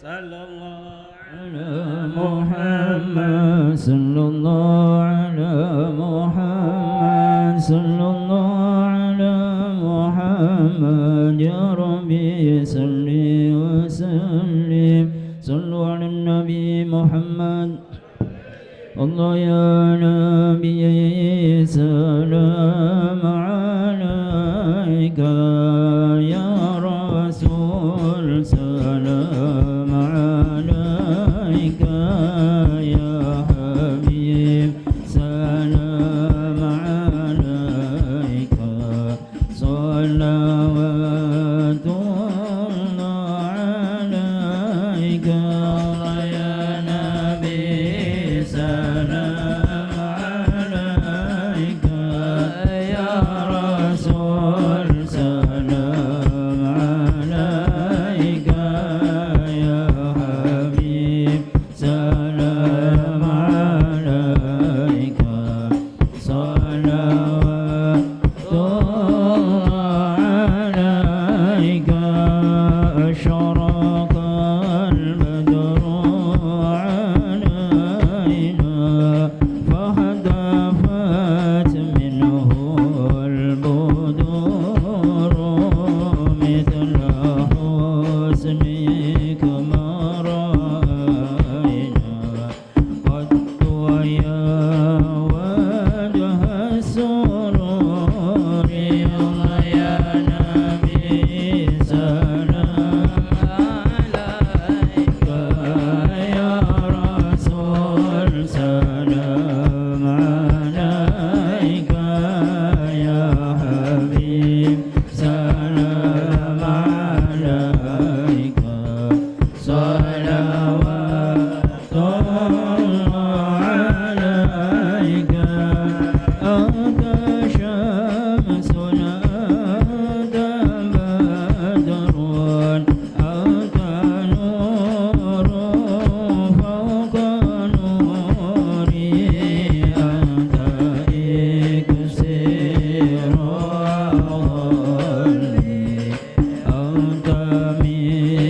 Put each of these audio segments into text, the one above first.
صلى الله على محمد صلى الله على محمد صلى الله على محمد يا ربي صل وسلم صلوا على النبي محمد الله يا نبي سلام عليك يا رسول سلام عليك يا حبيب سلام عليك صلوات الله عليك يا نبي سلام عليك يا رسول سلام عليك يا حبيب سلام عليك صلوات الله عليك أشرق البدر علينا فهدفت منه البدور مثل حسنك ما رأينا قد ويا وجه السرور الله يا نبي سلام عليك يا رسول سلام عليك يا حبيب سلام عليك صلوات الله عليك أنت شمسنا أنت بدر أنت نور فوق نوري أنت إكسير ظلي أنت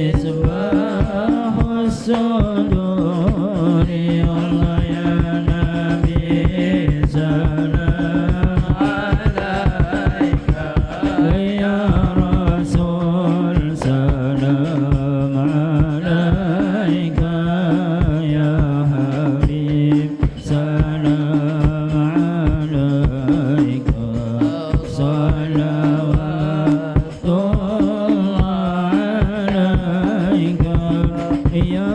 مصباح الصدور الله يا نبي سلام عليك يا رسول سلام عليك يا حبيب سلام عليك صلوات الله عليك يا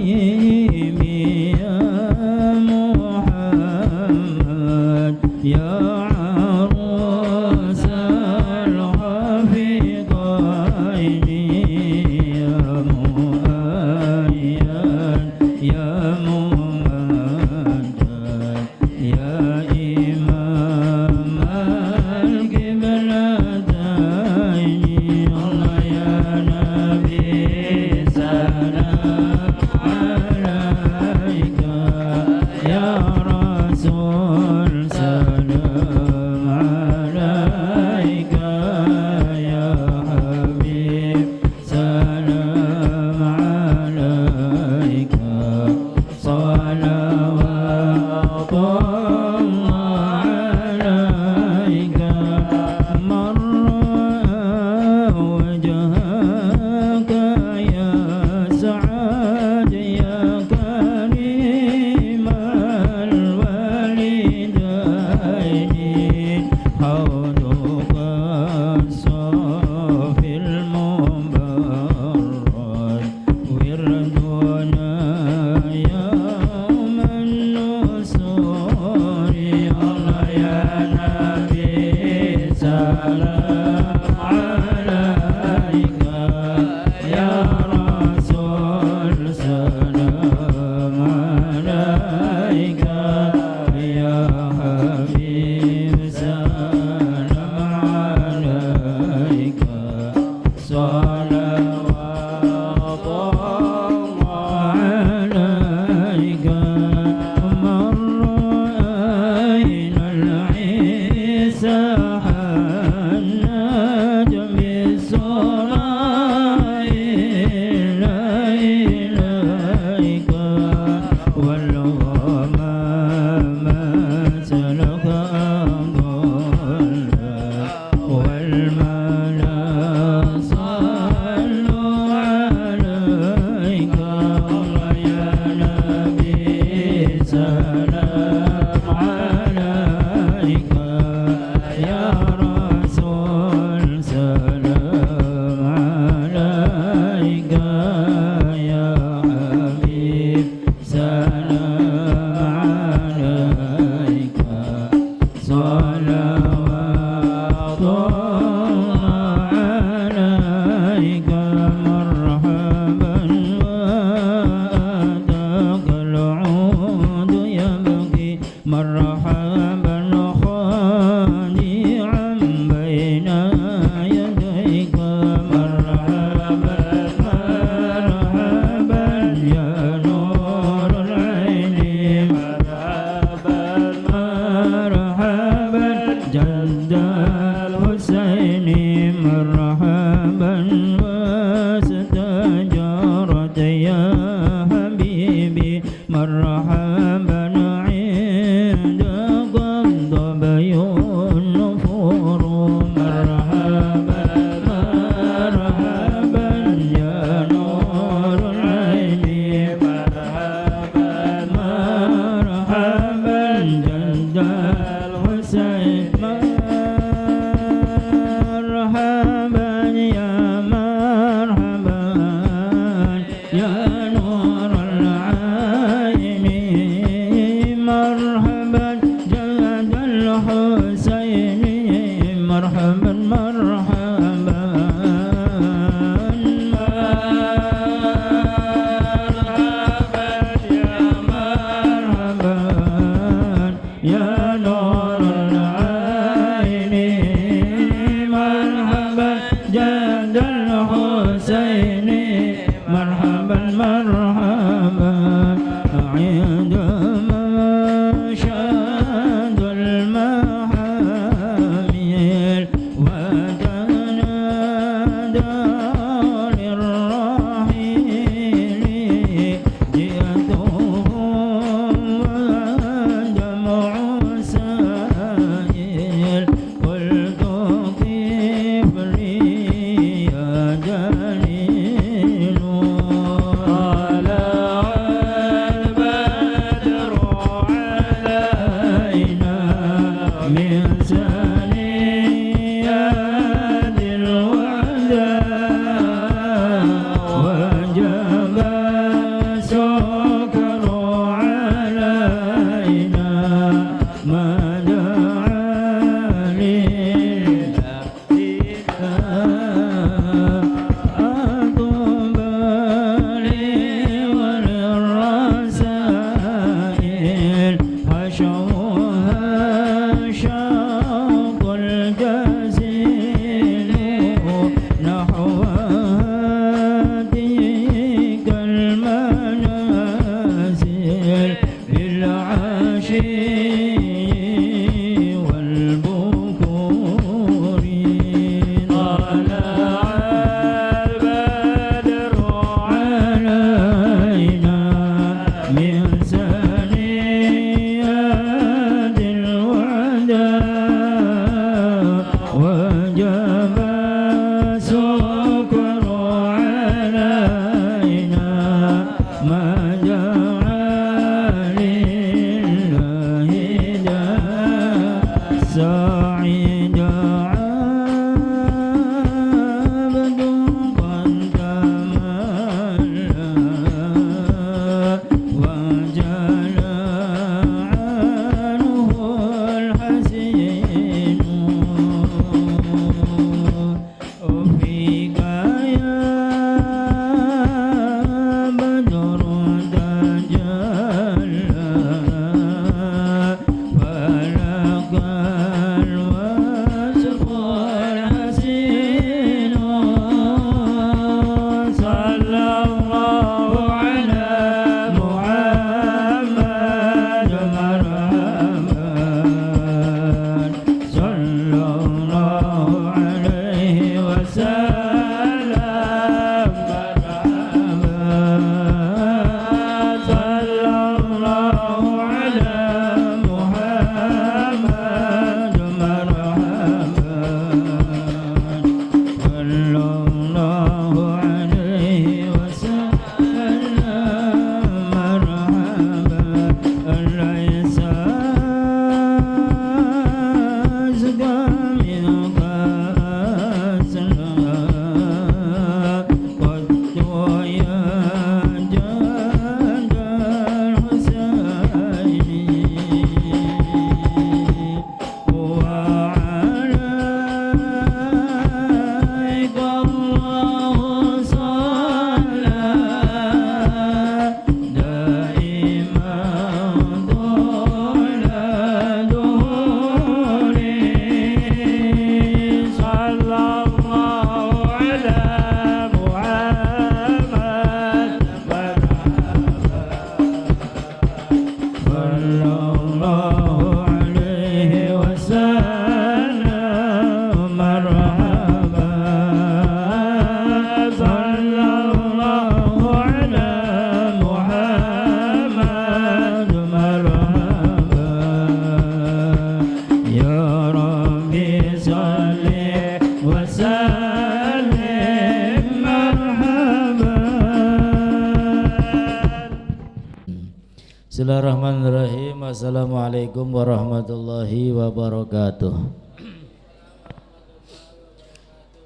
حبيبي يا محمد يا عروس الحفيظين يا مؤيد يا ممجد يا إمام القبلتين الله يا نبي سلام مرحبا عندما شاد المحامل وتنادى للرحيل جئتهم والدمع سائل قلت كيف لي يا جليل طلع البدر علينا من ثنيات الوداع وجب السكر علينا ما دعا أطوبى لي وللرسائل حشوها شوق الجزيل نحو تلك المنازل بالعشي والبكور طلع البدر علينا من ثنيات الوداع وجب السكر علينا ما دعا لله داع سعيد عبد قد تملى وجل عنه الحزين فيك يا بدر تجلى فلك الوصف الحسين صلى الله على محمد مرحبا صلى الله عليه وسلم مرحبا صلى الله على محمد مرحبا صلى الله عليه وسلم مرحبا ليس أزكى منك أسلم قد يا جد الحسين وعليك الله صلى دائما طول دهوري صلى الله على محمد صلى الله عليه وسلم مرحبا صلى الله على محمد مرحبا يا ربي صل وسلم مرحبا. Bismillahirrahmanirrahim. Assalamualaikum warahmatullahi wabarakatuh.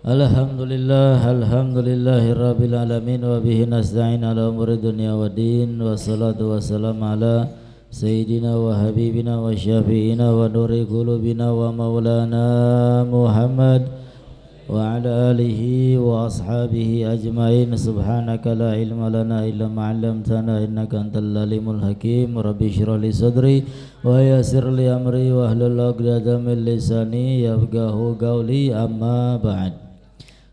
Alhamdulillahirabbil alamin wa bihi nasta'in ala umuri dunya waddin wassalatu wassalamu ala sayyidina wa habibina wa syafi'ina wa nuri qulubina wa maulana Muhammad wa ala alihi wa ashabihi ajmain. Subhanaka la ilma lana illa ma 'allamtana innaka antal alimul hakim. Rabbi shrah li sadri wa yassir li amri wa hlul 'uqdatam min lisani yafqahu qawli. Amma ba'd.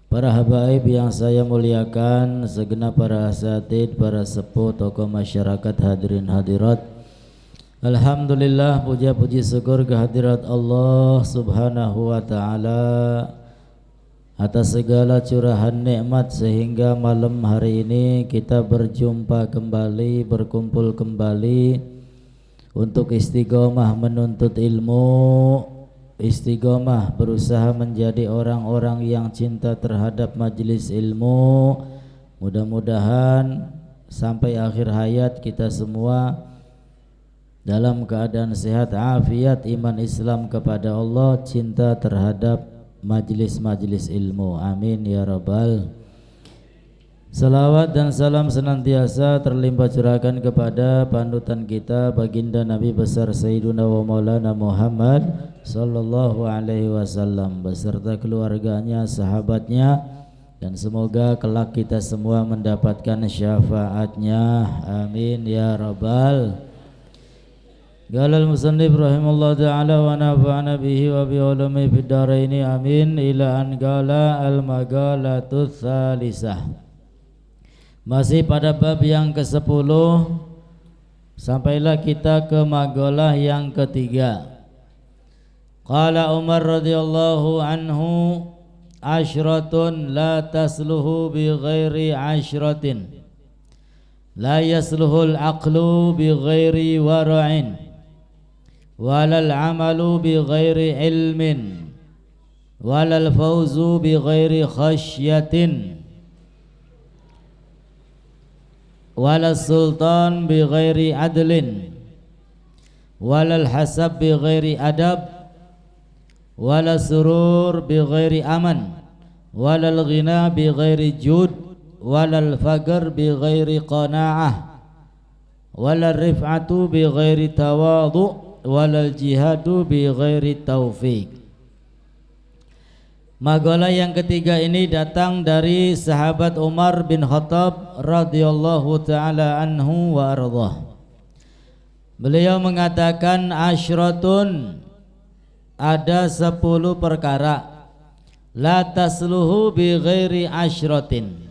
para habaib yang saya muliakan, segenap para asatid, para sepuh, tokoh masyarakat, hadirin hadirat. Alhamdulillah, puja puji syukur kehadirat Allah Subhanahu wa taala atas segala curahan nikmat sehingga malam hari ini kita berjumpa kembali, berkumpul kembali untuk istiqomah menuntut ilmu, istiqomah berusaha menjadi orang-orang yang cinta terhadap majelis ilmu. Mudah-mudahan sampai akhir hayat kita semua dalam keadaan sehat, afiat, iman Islam kepada Allah, cinta terhadap majelis-majelis ilmu. Amin ya rabbal. Salawat dan salam senantiasa terlimpah curahkan kepada panutan kita baginda Nabi besar Sayyiduna wa Maulana Muhammad sallallahu alaihi wasallam beserta keluarganya, sahabatnya, dan semoga kelak kita semua mendapatkan syafaatnya. Amin ya rabbal. Qala al-musannif rahimahullah ta'ala wa nafa'ana bihi wa bi ulumi fid dharain amin ila an qala al-maqalatu tsalisah. Masih pada bab yang ke-10, sampailah kita ke maqalah yang ketiga. Qala Umar radhiyallahu anhu ashratun la tasluhu bi ghairi ashratin la yasluhul aqlu bi ghairi wara'in walal amalu bi ghairi ilmin walal fawzu bi ghairi khasyatin walal sultan bi ghairi adlin walal hasab bi ghairi adab walal surur bi ghairi aman walal ghina bi ghairi jud walal faqr bi ghairi qanaah walal rif'atu bi ghairi tawadhu walal jihadu bi ghairi taufiq. Maqalah yang ketiga ini datang dari sahabat Umar bin Khattab radhiyallahu taala anhu wa ardhah. Beliau mengatakan asyratun, ada 10 perkara, la tasluhu bi ghairi asyratin,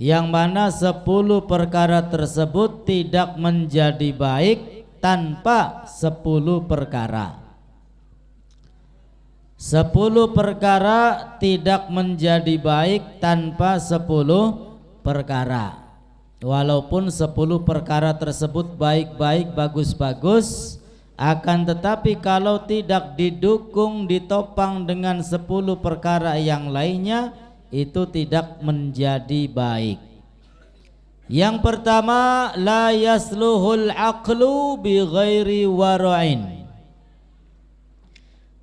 yang mana 10 perkara tersebut tidak menjadi baik tanpa 10 perkara. 10 perkara tidak menjadi baik tanpa 10 perkara. Walaupun 10 perkara tersebut baik-baik, bagus-bagus, akan tetapi kalau tidak didukung, ditopang dengan 10 perkara yang lainnya, itu tidak menjadi baik. Yang pertama, la yasluhul aqlu bi ghairi wara'in.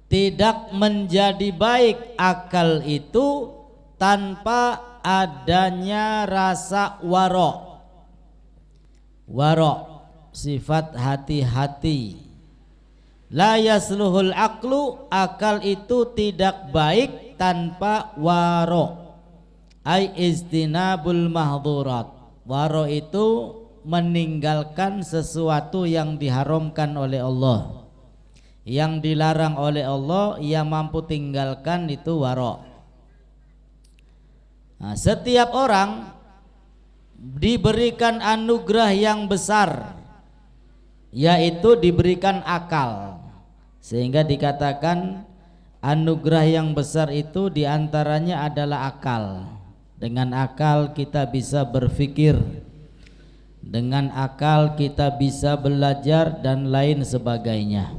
Tidak menjadi baik akal itu tanpa adanya rasa waro'. Waro', sifat hati-hati. La yasluhul aqlu, akal itu tidak baik tanpa waro'. Ai istinabul mahdhurat. Waro itu meninggalkan sesuatu yang diharamkan oleh Allah, yang dilarang oleh Allah, ia mampu tinggalkan, itu waro. Nah, setiap orang diberikan anugerah yang besar, yaitu diberikan akal, sehingga dikatakan anugerah yang besar itu diantaranya adalah akal. Dengan akal kita bisa berpikir, dengan akal kita bisa belajar dan lain sebagainya.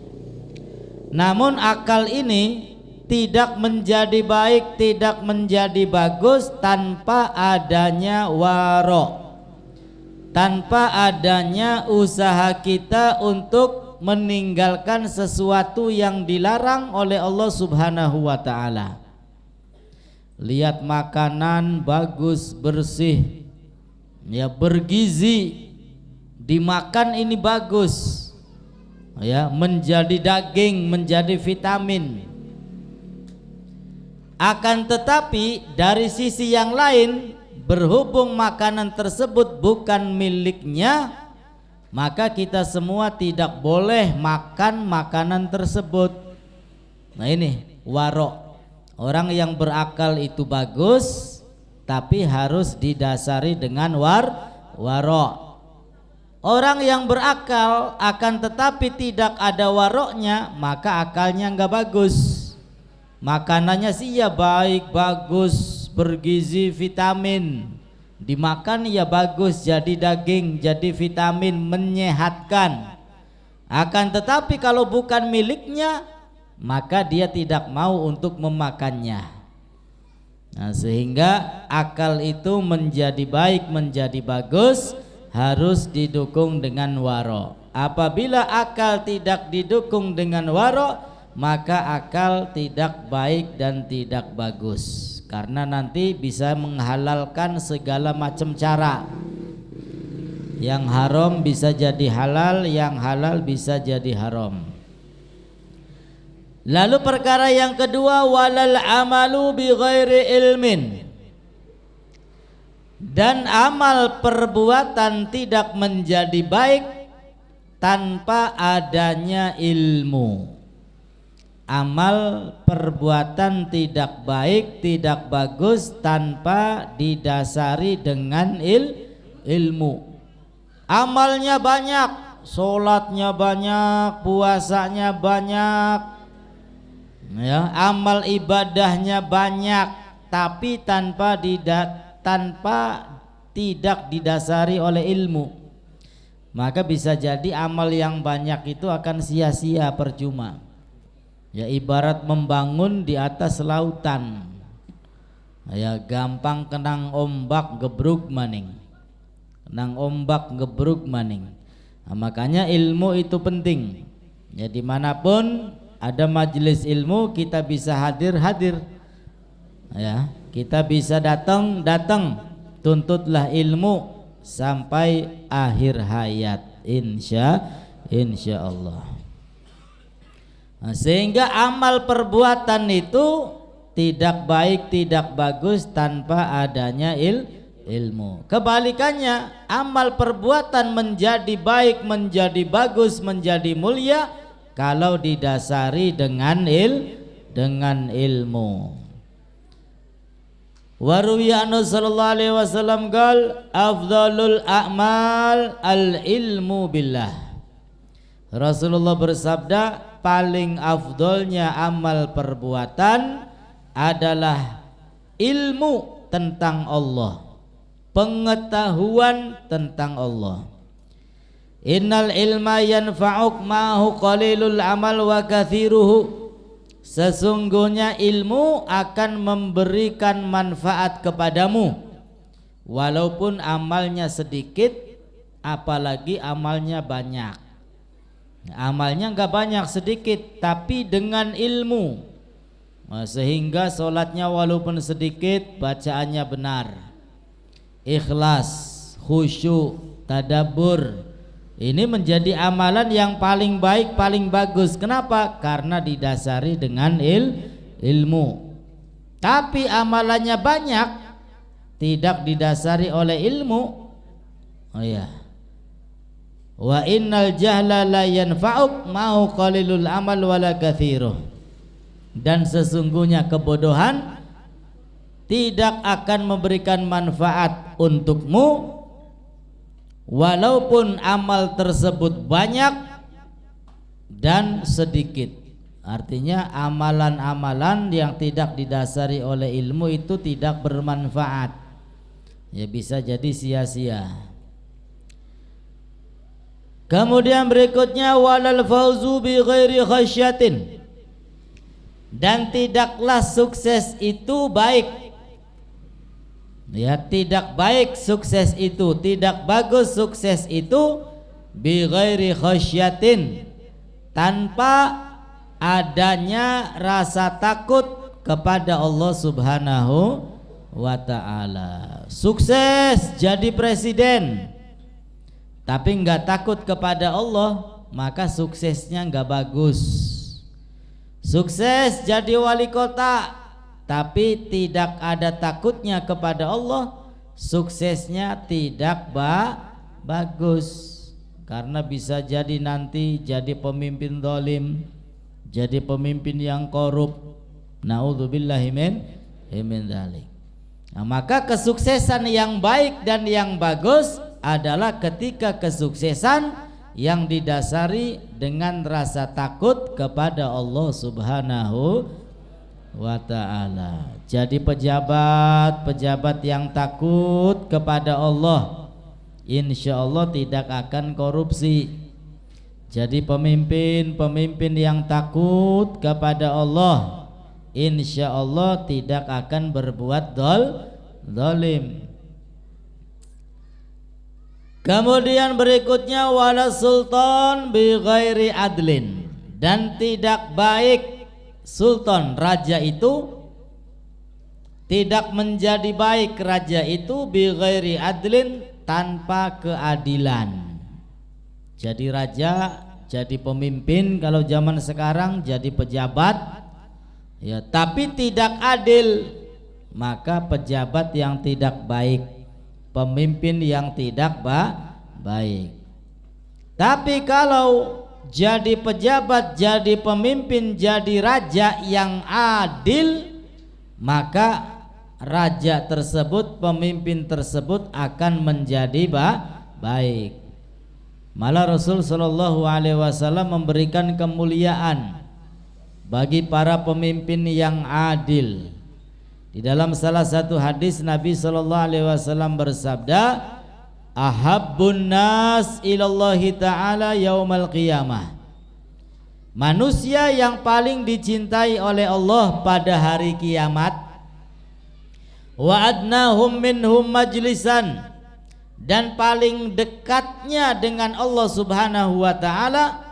Namun akal ini tidak menjadi baik, tidak menjadi bagus tanpa adanya waro', tanpa adanya usaha kita untuk meninggalkan sesuatu yang dilarang oleh Allah Subhanahu wa ta'ala. Lihat makanan bagus, bersih, ya, bergizi, dimakan ini bagus, ya, menjadi daging, menjadi vitamin. Akan tetapi dari sisi yang lain, berhubung makanan tersebut bukan miliknya, maka kita semua tidak boleh makan makanan tersebut. Nah ini waro'. Orang yang berakal itu bagus, tapi harus didasari dengan waro. Orang yang berakal akan tetapi tidak ada waroknya, maka akalnya nggak bagus. Makanannya sih ya baik, bagus, bergizi, vitamin, dimakan ya bagus, jadi daging, jadi vitamin, menyehatkan. Akan tetapi kalau bukan miliknya, maka dia tidak mau untuk memakannya. Nah, sehingga akal itu menjadi baik, menjadi bagus, harus didukung dengan waro. Apabila akal tidak didukung dengan waro, maka akal tidak baik dan tidak bagus, karena nanti bisa menghalalkan segala macam cara. Yang haram bisa jadi halal, yang halal bisa jadi haram. Lalu perkara yang kedua, walal amalu bi ghairi ilmin. Dan amal perbuatan tidak menjadi baik tanpa adanya ilmu. Amal perbuatan tidak baik, tidak bagus tanpa didasari dengan ilmu. Amalnya banyak, sholatnya banyak, puasanya banyak, ya, amal ibadahnya banyak, tapi tanpa tidak didasari oleh ilmu, maka bisa jadi amal yang banyak itu akan sia-sia, percuma. Ya, ibarat membangun di atas lautan, ya, gampang kenang ombak gebruk maning, kenang ombak gebruk maning. Nah, makanya ilmu itu penting. Ya, dimanapun ada majelis ilmu kita bisa hadir, ya, kita bisa datang. Tuntutlah ilmu sampai akhir hayat, insya Allah. Nah, sehingga amal perbuatan itu tidak baik, tidak bagus tanpa adanya ilmu. Kebalikannya, amal perbuatan menjadi baik, menjadi bagus, menjadi mulia kalau didasari dengan ilmu. Waruwiya anhu sallallahu alaihi wasallam qala afdhalul a'mal al ilmu billah. Rasulullah bersabda, paling afdolnya amal perbuatan adalah ilmu tentang Allah, pengetahuan tentang Allah. Innal ilma yanfa'uk ma'hu qalilul amal wa kathiruhu. Sesungguhnya ilmu akan memberikan manfaat kepadamu walaupun amalnya sedikit, apalagi amalnya banyak. Amalnya enggak banyak, sedikit, tapi dengan ilmu, sehingga sholatnya walaupun sedikit bacaannya benar, ikhlas, khusyuk, tadabbur. Ini menjadi amalan yang paling baik, paling bagus. Kenapa? Karena didasari dengan ilmu. Tapi amalannya banyak, tidak didasari oleh ilmu. Oh ya. Wa innal jahla la yanfa'uk ma'u qalilul amal wala kathiruh. Dan sesungguhnya kebodohan tidak akan memberikan manfaat untukmu walaupun amal tersebut banyak dan sedikit. Artinya amalan-amalan yang tidak didasari oleh ilmu itu tidak bermanfaat, ya, bisa jadi sia-sia. Kemudian berikutnya, walal fauzu bi ghairi khasyatin. Dan tidaklah sukses itu baik, ya, tidak baik sukses itu, tidak bagus sukses itu bi ghairi khasyatin, tanpa adanya rasa takut kepada Allah Subhanahu wa ta'ala. Sukses jadi presiden tapi enggak takut kepada Allah, maka suksesnya enggak bagus. Sukses jadi wali kota tapi tidak ada takutnya kepada Allah, suksesnya tidak bagus. Karena bisa jadi nanti jadi pemimpin zalim, jadi pemimpin yang korup, Naudzubillahi min dzalik. Nah, maka kesuksesan yang baik dan yang bagus adalah ketika kesuksesan yang didasari dengan rasa takut kepada Allah Subhanahu wa ta'ala. Jadi pejabat yang takut kepada Allah, insya Allah tidak akan korupsi. Jadi pemimpin yang takut kepada Allah, insya Allah tidak akan berbuat zalim. Kemudian berikutnya wala sultan bi ghairi adlin, dan tidak baik sultan raja itu, tidak menjadi baik raja itu bi ghairi adlin, tanpa keadilan. Jadi raja, jadi pemimpin kalau zaman sekarang jadi pejabat ya, tapi tidak adil, maka pejabat yang tidak baik, pemimpin yang tidak baik. Tapi kalau jadi pejabat, jadi pemimpin, jadi raja yang adil, maka raja tersebut, pemimpin tersebut akan menjadi baik. Malah Rasul Shallallahu Alaihi Wasallam memberikan kemuliaan bagi para pemimpin yang adil. Di dalam salah satu hadis Nabi Shallallahu Alaihi Wasallam bersabda, ahabbun nas ilallahi ta'ala yaumal qiyamah, manusia yang paling dicintai oleh Allah pada hari kiamat, wa adnahum minhum majlisan, dan paling dekatnya dengan Allah Subhanahu wa ta'ala,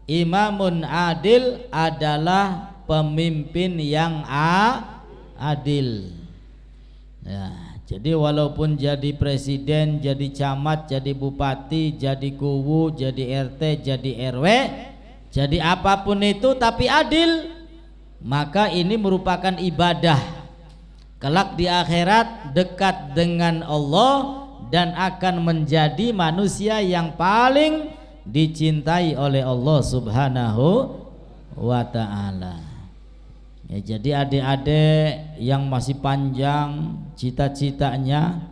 imamun adil, adalah pemimpin yang adil. Ya, jadi walaupun jadi presiden, jadi camat, jadi bupati, jadi kuwu, jadi RT, jadi RW, jadi apapun itu tapi adil, maka ini merupakan ibadah. Kelak di akhirat dekat dengan Allah dan akan menjadi manusia yang paling dicintai oleh Allah Subhanahu wa ta'ala. Ya, jadi adik-adik yang masih panjang cita-citanya,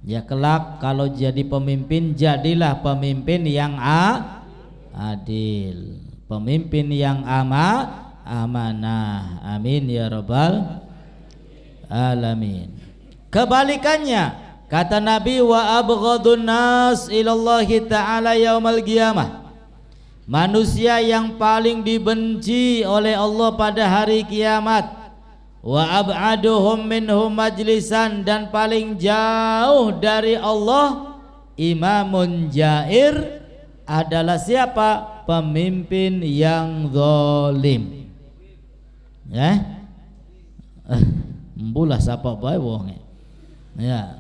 ya kelak kalau jadi pemimpin, jadilah pemimpin yang adil, pemimpin yang amanah. Amin ya rabbal alamin. Kebalikannya, kata Nabi, wa abghadun nas ilallahi ta'ala yaumal qiyamah, manusia yang paling dibenci oleh Allah pada hari kiamat, wa ab'aduhum minhum majlisan, dan paling jauh dari Allah, imamun jair, adalah siapa? Pemimpin yang zalim. Ya, mbulah sapa bae wonge. Ya,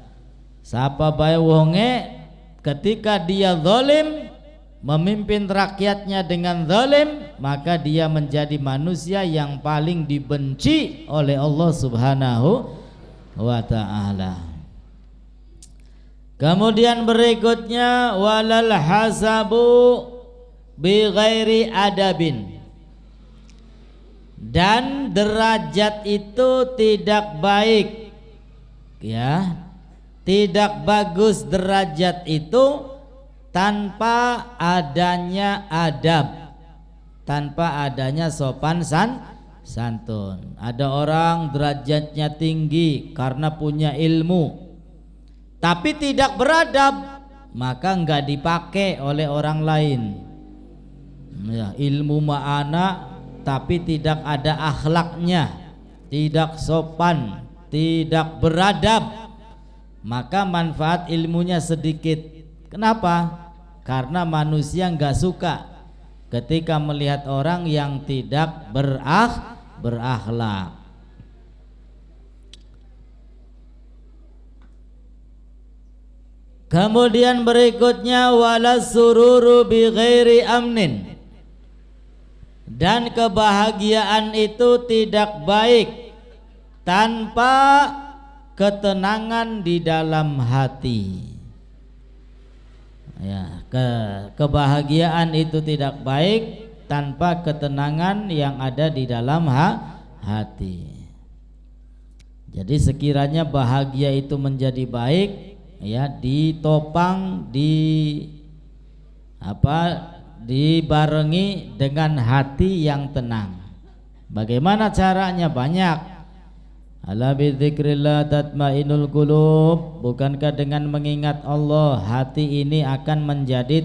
sapa bae wonge ketika dia zalim, memimpin rakyatnya dengan zalim, maka dia menjadi manusia yang paling dibenci oleh Allah Subhanahu wa ta'ala. Kemudian berikutnya walal hasabu bi ghairi adabin, dan derajat itu tidak baik, ya, tidak bagus derajat itu tanpa adanya adab, tanpa adanya sopan santun. Ada orang derajatnya tinggi karena punya ilmu, tapi tidak beradab, maka enggak dipakai oleh orang lain. Ya, ilmu ma'ana tapi tidak ada akhlaknya, tidak sopan, tidak beradab, maka manfaat ilmunya sedikit. Kenapa? Karena manusia enggak suka ketika melihat orang yang tidak berakhlak. Kemudian berikutnya walas sururu bi ghairi amnin, dan kebahagiaan itu tidak baik tanpa ketenangan di dalam hati. Ya, kebahagiaan itu tidak baik tanpa ketenangan yang ada di dalam hati. Jadi sekiranya bahagia itu menjadi baik, ya ditopang dibarengi dengan hati yang tenang. Bagaimana caranya? Banyak. Ala bidzikrillah tatmainul qulub. Bukankah dengan mengingat Allah hati ini akan menjadi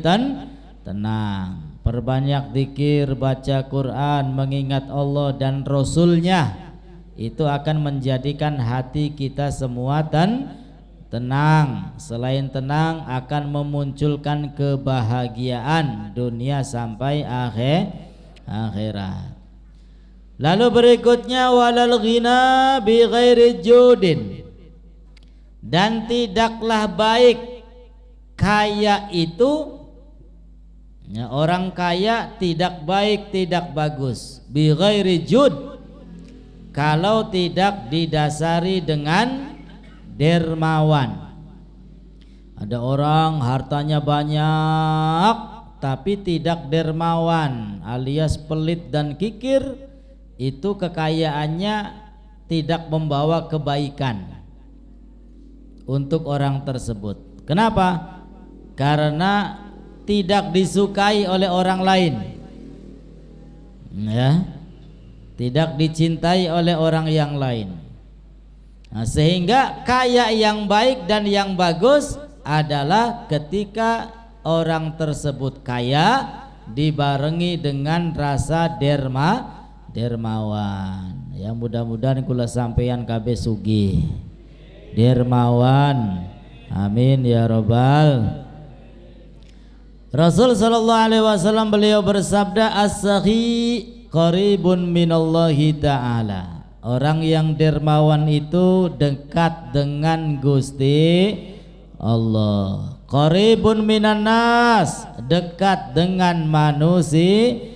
tenang? Perbanyak zikir, baca Quran, mengingat Allah dan Rasulnya, itu akan menjadikan hati kita semua tenang. Selain tenang, akan memunculkan kebahagiaan dunia sampai akhirat. Lalu berikutnya walal ghina bi ghairi judin. Dan tidaklah baik kaya itu, ya, orang kaya tidak baik, tidak bagus, bi ghairi jud, kalau tidak didasari dengan dermawan. Ada orang hartanya banyak tapi tidak dermawan alias pelit dan kikir, itu kekayaannya tidak membawa kebaikan untuk orang tersebut. Kenapa? Karena tidak disukai oleh orang lain, ya, tidak dicintai oleh orang yang lain. Nah, sehingga kaya yang baik dan yang bagus adalah ketika orang tersebut kaya dibarengi dengan rasa dermawan. Ya, mudah-mudahan kula sampeyan kabeh sugih dermawan, amin ya robbal. Rasul sallallahu alaihi wasallam beliau bersabda, as-sakhi qaribun minallahi ta'ala. Orang yang dermawan itu dekat dengan Gusti Allah. Qaribun minan nas, dekat dengan manusia.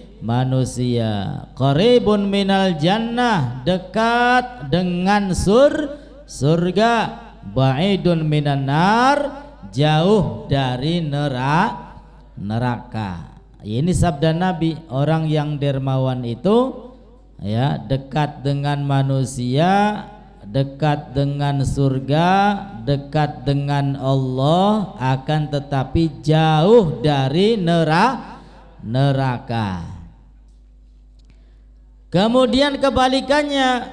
Qaribun minal jannah, dekat dengan surga. Ba'idun minan nar, jauh dari neraka. Ini sabda Nabi. Orang yang dermawan itu, ya, dekat dengan manusia, dekat dengan surga, dekat dengan Allah, akan tetapi jauh dari neraka. Kemudian kebalikannya,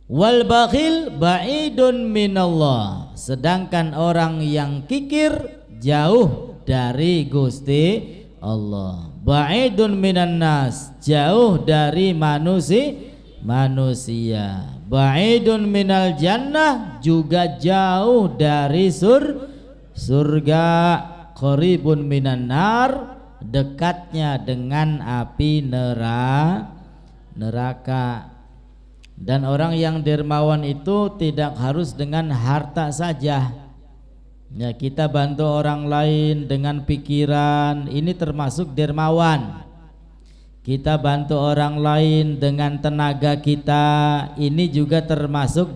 wal bakhil ba'idun minallah, sedangkan orang yang kikir jauh dari Gusti Allah. Ba'idun minan nas, jauh dari manusia. Ba'idun minal jannah, juga jauh dari surga. Qaribun minan nar, dekatnya dengan api neraka. Dan orang yang dermawan itu tidak harus dengan harta saja. Ya, kita bantu orang lain dengan pikiran, ini termasuk dermawan. Kita bantu orang lain dengan tenaga kita, ini juga termasuk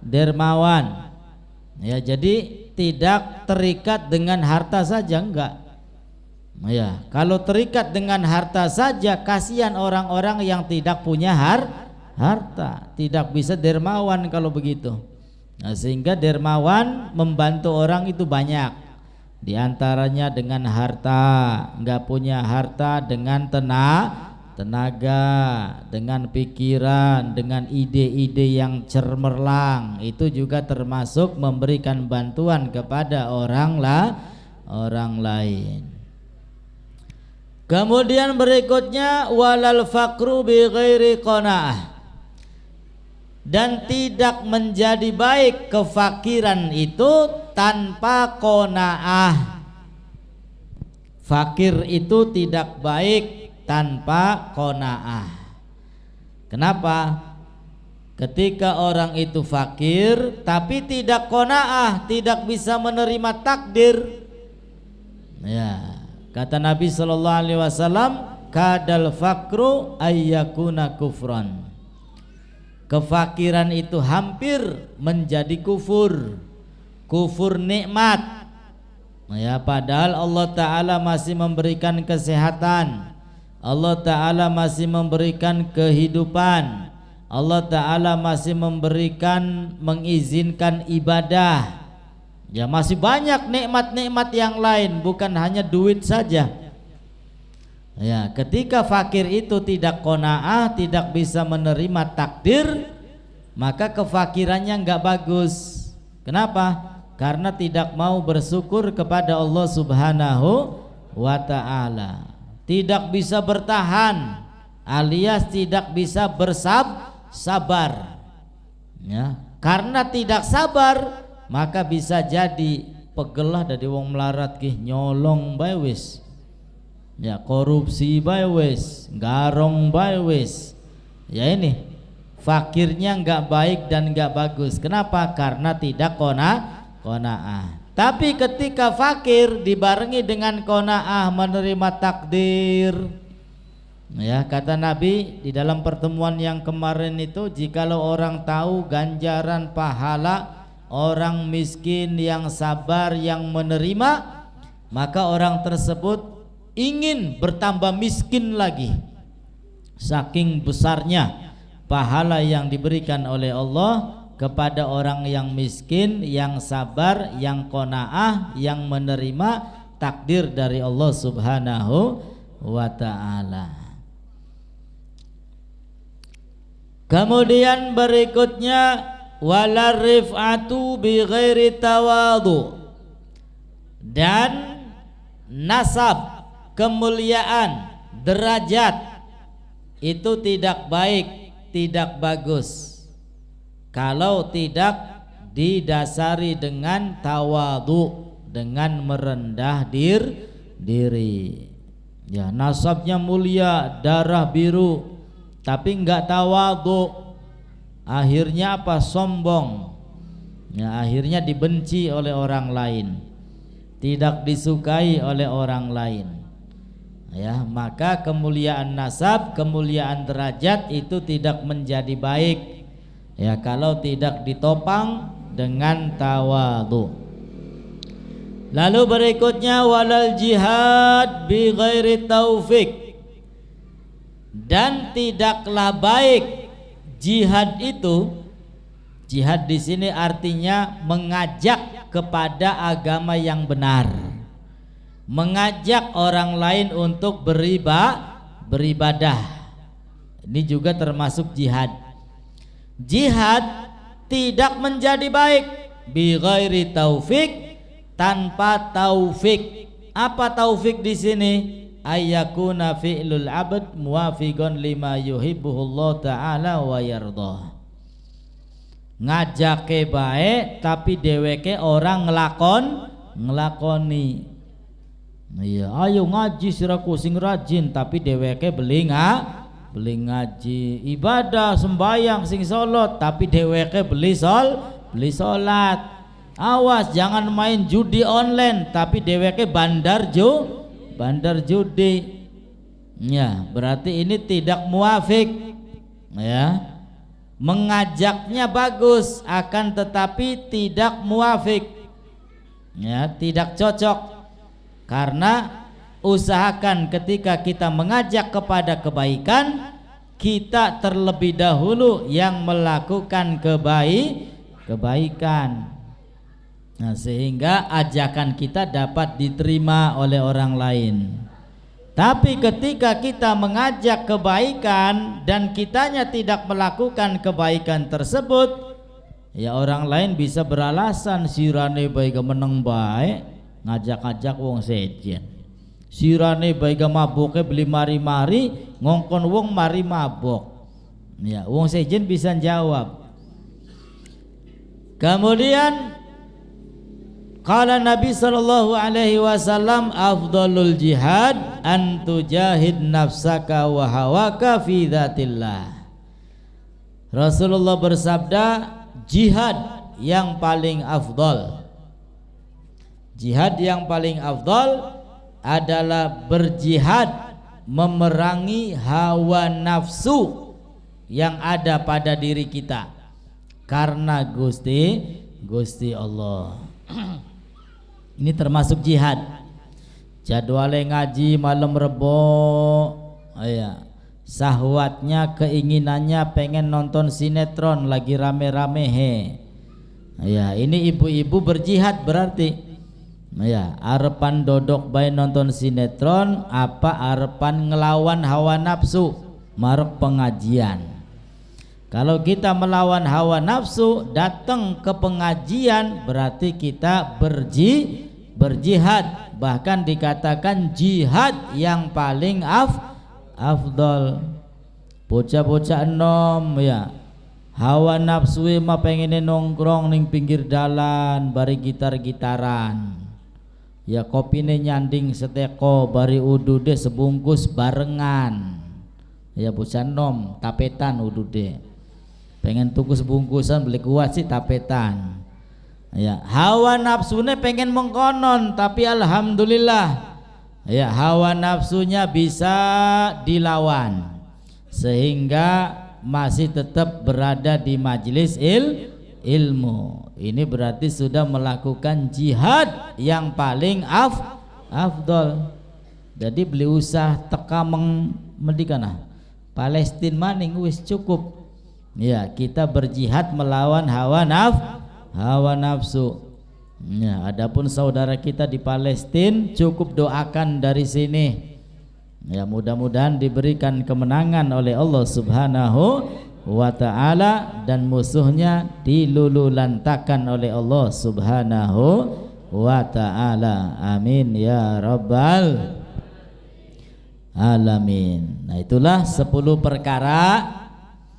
dermawan. Ya, jadi tidak terikat dengan harta saja, enggak. Ya, kalau terikat dengan harta saja, kasihan orang-orang yang tidak punya harta, tidak bisa dermawan kalau begitu. Nah, sehingga dermawan membantu orang itu banyak. Di antaranya dengan harta, enggak punya harta dengan tenaga, dengan pikiran, dengan ide-ide yang cemerlang, itu juga termasuk memberikan bantuan kepada orang lain. Kemudian berikutnya walal faqru bi ghairi qanaah. Dan tidak menjadi baik kefakiran itu tanpa qanaah. Fakir itu tidak baik tanpa qanaah. Kenapa? Ketika orang itu fakir tapi tidak qanaah, tidak bisa menerima takdir. Ya, kata Nabi sallallahu alaihi wasallam, kadal fakru ayyakuna kufran. Kefakiran itu hampir menjadi kufur nikmat. Ya, padahal Allah Ta'ala masih memberikan kesehatan, Allah Ta'ala masih memberikan kehidupan, Allah Ta'ala masih mengizinkan ibadah. Ya, masih banyak nikmat-nikmat yang lain, bukan hanya duit saja. Ya, ketika fakir itu tidak qanaah, tidak bisa menerima takdir, maka kefakirannya enggak bagus. Kenapa? Karena tidak mau bersyukur kepada Allah Subhanahu wa ta'ala. Tidak bisa bertahan, alias tidak bisa sabar. Ya, karena tidak sabar, maka bisa jadi pegelah dari wong melarat ki nyolong bae wis. Ya, korupsi bae wis, garong bae wis. Ya, ini fakirnya enggak baik dan enggak bagus. Kenapa? Karena tidak qanaah. Tapi ketika fakir dibarengi dengan qanaah, menerima takdir. Ya, kata Nabi di dalam pertemuan yang kemarin itu, jikalau orang tahu ganjaran pahala orang miskin yang sabar, yang menerima, maka orang tersebut ingin bertambah miskin lagi, saking besarnya pahala yang diberikan oleh Allah kepada orang yang miskin, yang sabar, yang qanaah, yang menerima takdir dari Allah Subhanahu wa ta'ala. Kemudian berikutnya, wala rif'atu bi ghairi tawadhu, dan nasab, kemuliaan, derajat itu tidak baik, tidak bagus kalau tidak didasari dengan tawadhu, dengan merendah diri. Ya, nasabnya mulia, darah biru, tapi enggak tawadhu, akhirnya apa? Sombong. Ya, akhirnya dibenci oleh orang lain, tidak disukai oleh orang lain. Ya, maka kemuliaan nasab, kemuliaan derajat itu tidak menjadi baik, ya, kalau tidak ditopang dengan tawadhu. Lalu berikutnya, walal jihad bi ghairi taufik, dan tidaklah baik jihad itu. Jihad di sini artinya mengajak kepada agama yang benar, mengajak orang lain untuk beribadah. Ini juga termasuk jihad. Jihad tidak menjadi baik bi ghairi taufik, tanpa taufik. Apa taufik di sini? Ayyakuna fi'lul abd muwafiqan lima yuhibbuhullah ta'ala wa yardah. Ngajake baik tapi dheweke orang ngelakoni. Iya, ayo ngaji siraku sing rajin, tapi dheweke beli ngaji, ibadah sembayang sing solot, tapi dheweke beli solat. Awas jangan main judi online, tapi dheweke bandar judi. Ya, berarti ini tidak muafik. Ya, mengajaknya bagus, akan tetapi tidak muafik. Ya, tidak cocok. Karena usahakan ketika kita mengajak kepada kebaikan, kita terlebih dahulu yang melakukan kebaikan. Nah, sehingga ajakan kita dapat diterima oleh orang lain. Tapi ketika kita mengajak kebaikan dan kitanya tidak melakukan kebaikan tersebut, ya orang lain bisa beralasan sirane baik meneng baik ngajak-ngajak wong sejen, sirane baik mabuke beli mari-mari ngongkon wong mari mabok. Ya, wong sejen bisa jawab. Kemudian qala Nabi sallallahu alaihi wasallam, afdalul jihad an tujahid nafsaka wa hawaka fi dzatillah. Rasulullah bersabda, jihad yang paling afdal, jihad yang paling afdal adalah berjihad memerangi hawa nafsu yang ada pada diri kita karena Gusti Allah. Ini termasuk jihad. Jadwalnya ngaji malam Rebo, ya, syahwatnya, keinginannya pengen nonton sinetron lagi rame-rame ya, ini ibu-ibu berjihad berarti ya, arepan dodok bae nonton sinetron apa arepan ngelawan hawa nafsu marek pengajian. Kalau kita melawan hawa nafsu datang ke pengajian berarti kita berjihad, bahkan dikatakan jihad yang paling afdol. Bocah-bocah enom ya, hawa nafsu mah pengen nongkrong ning pinggir dalan bari gitar-gitaran ya, kopine nyanding seteko bari udu deh sebungkus barengan ya, bocah enom tapetan udu deh pengen tuku sebungkusan beli kuat sih tapetan ya, hawa nafsunya pengen mengkonon tapi alhamdulillah ya, hawa nafsunya bisa dilawan sehingga masih tetap berada di majelis ilmu. Ini berarti sudah melakukan jihad yang paling afdol. Jadi beli usah teka mendikana Palestina maning wis cukup ya, kita berjihad melawan hawa nafsu ya. Adapun saudara kita di Palestina cukup doakan dari sini ya, mudah-mudahan diberikan kemenangan oleh Allah Subhanahu wa ta'ala dan musuhnya dilululantakan oleh Allah Subhanahu wa ta'ala. Amin ya rabbal alamin. Nah, itulah 10 perkara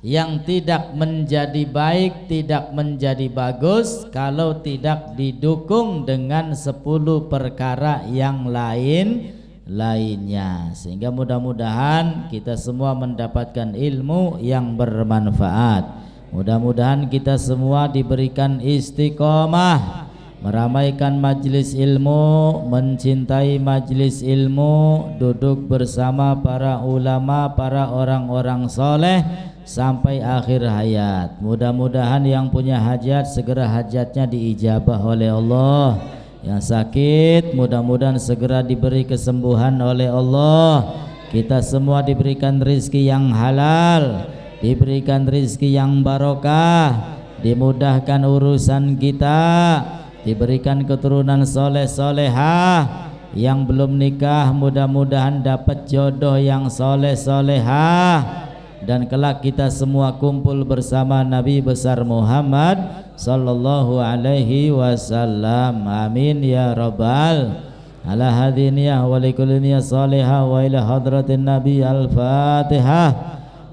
yang tidak menjadi baik, tidak menjadi bagus kalau tidak didukung dengan 10 perkara yang lainnya. Sehingga mudah-mudahan kita semua mendapatkan ilmu yang bermanfaat. Mudah-mudahan kita semua diberikan istiqomah meramaikan majelis ilmu, mencintai majelis ilmu, duduk bersama para ulama, para orang-orang soleh sampai akhir hayat. Mudah-mudahan yang punya hajat segera hajatnya diijabah oleh Allah. Yang sakit mudah-mudahan segera diberi kesembuhan oleh Allah. Kita semua diberikan rizki yang halal, diberikan rizki yang barokah, dimudahkan urusan kita, diberikan keturunan soleh solehah. Yang belum nikah mudah-mudahan dapat jodoh yang soleh solehah, dan kelak kita semua kumpul bersama Nabi besar Muhammad sallallahu alaihi wasallam. Amin ya rabbal ala hadiniyah wa likulli niyah salihah wa ila hadratin Nabi. Al-Fatihah.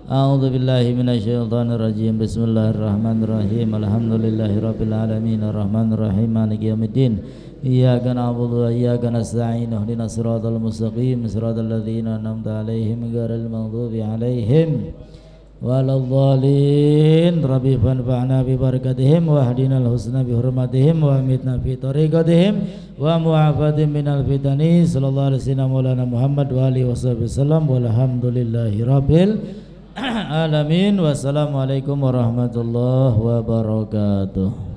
A'udzu billahi minasyaitonir rajim. Bismillahirrahmanirrahim. Alhamdulillahirabbil alamin arrahmanir rahim maliki yaumiddin. Iyyaka na'budu wa iyyaka nasta'in. Ihdinas siratal mustaqim siratal ladzina an'amta 'alaihim ghairil maghdubi 'alaihim waladhdallin. Rabbi fanfa'na bi barakatihim wa hdinal husna bi hurmatihim wa amitna fi tariqatihim wa mu'afatim minal fitani. Sallallahu alaihi wasallam maulana Muhammad wa alihi wasallam walhamdulillahi rabbil alamin. Wassalamualaikum warahmatullahi wabarakatuh.